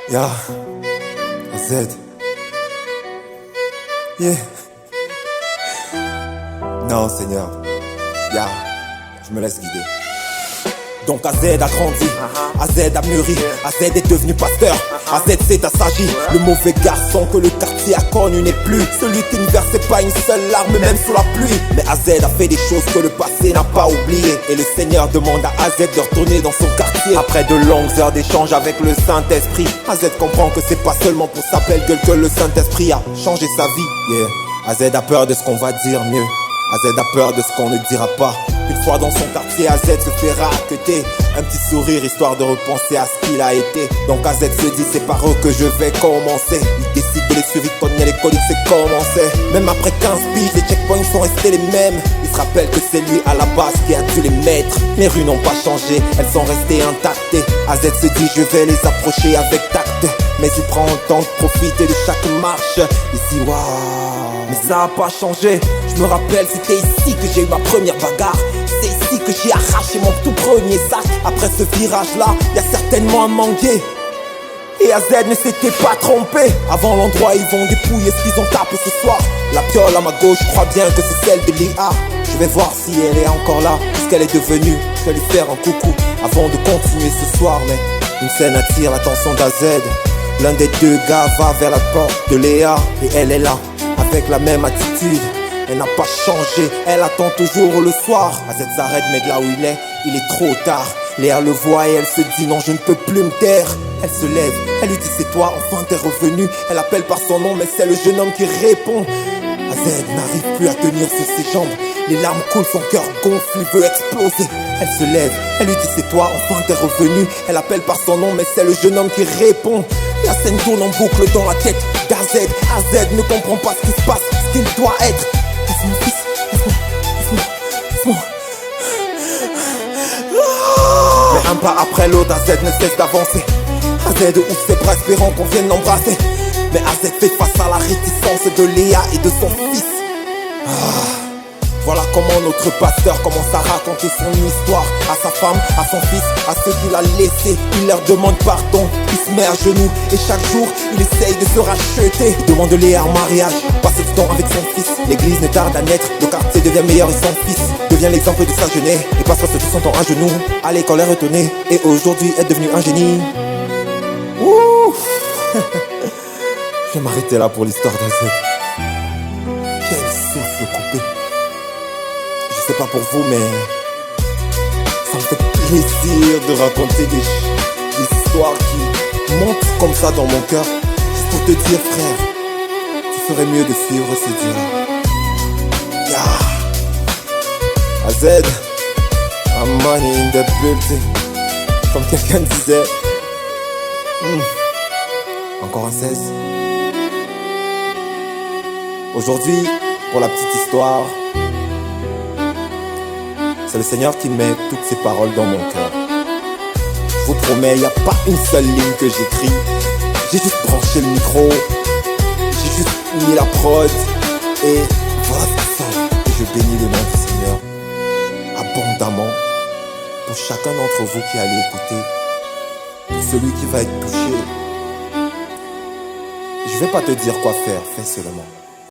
Ya, AZ. Yeah. Non, Seigneur. Ya, je me laisse guider. Donc AZ a grandi, AZ a mûri, AZ est devenu pasteur, AZ s'est assagi. Le mauvais garçon que le quartier a connu n'est plus celui qui ne versait pas une seule larme même sous la pluie. Mais AZ a fait des choses que le passé n'a pas oubliées. Et le Seigneur demande à AZ de retourner dans son quartier. Après de longues heures d'échange avec le Saint-Esprit, AZ comprend que c'est pas seulement pour sa belle gueule que le Saint-Esprit a changé sa vie. Yeah. AZ a peur de ce qu'on va dire mieux, AZ a peur de ce qu'on ne dira pas. Une fois dans son quartier, AZ se fait raqueter. Un petit sourire histoire de repenser à ce qu'il a été. Donc AZ se dit c'est par eux que je vais commencer. Il décide de les suivre, cogner les coliques, c'est commencé. Même après 15 piges, les checkpoints sont restés les mêmes. Il se rappelle que c'est lui à la base qui a dû les mettre. Les rues n'ont pas changé, elles sont restées intactes. AZ se dit je vais les approcher avec tact. Mais il prend le temps de profiter de chaque marche. Ici waouh, mais ça a pas changé. Je me rappelle, c'était ici que j'ai eu ma première bagarre. C'est ici que j'ai arraché mon tout premier sac. Après ce virage là, y a certainement un mangué. Et AZ ne s'était pas trompé. Avant l'endroit ils vont dépouiller ce qu'ils ont tapé ce soir. La piole à ma gauche, je crois bien que c'est celle de Léa. Je vais voir si elle est encore là, ce qu'elle est devenue. Je vais lui faire un coucou avant de continuer ce soir. Mais une scène attire l'attention d'AZ. L'un des deux gars va vers la porte de Léa. Et elle est là, avec la même attitude. Elle n'a pas changé, elle attend toujours le soir. AZ s'arrête mais de là où il est trop tard. Léa le voit et elle se dit non je ne peux plus me taire. Elle se lève, elle lui dit c'est toi, enfin t'es revenu. Elle appelle par son nom mais c'est le jeune homme qui répond. AZ n'arrive plus à tenir sur ses jambes. Les larmes coulent, son cœur gonfle, il veut exploser. Elle se lève, elle lui dit c'est toi, enfin t'es revenu. Elle appelle par son nom mais c'est le jeune homme qui répond. La scène tourne en boucle dans la tête d'AZ. AZ ne comprend pas ce qui se passe, ce qu'il doit être. Laisse-moi, fils, laisse-moi. Mais un pas après l'autre, AZ ne cesse d'avancer. AZ ouvre ses bras espérant qu'on vienne l'embrasser. Mais AZ fait face à la réticence de Léa et de son fils. Voilà comment notre pasteur commence à raconter son histoire à sa femme, à son fils, à ceux qu'il a laissés. Il leur demande pardon, il se met à genoux et chaque jour il essaye de se racheter. Il demande Léa en mariage, passe du temps avec son fils. L'église ne tarde à naître, le quartier devient meilleur et son fils devient l'exemple de sa jeunesse. Et passe presque tout son temps à genoux, à l'école est retourné et aujourd'hui est devenu un génie. Ouh. Je vais m'arrêter là pour l'histoire d'AZ. Quel souffle coupé. Je sais pas pour vous mais ça me fait plaisir de raconter des histoires qui montent comme ça dans mon cœur. Juste pour te dire frère, tu ferais mieux de suivre ce Dieu. AZ, I'm money in the building. Comme quelqu'un disait. Encore un 16. Aujourd'hui, pour la petite histoire, c'est le Seigneur qui met toutes ces paroles dans mon cœur. Je vous promets, il n'y a pas une seule ligne que j'écris. J'ai juste branché le micro, j'ai juste mis la prod et voilà ce qui sort. Et je bénis le nom du Seigneur abondamment pour chacun d'entre vous qui allez écouter, pour celui qui va être touché. Je vais pas te dire quoi faire, fais seulement.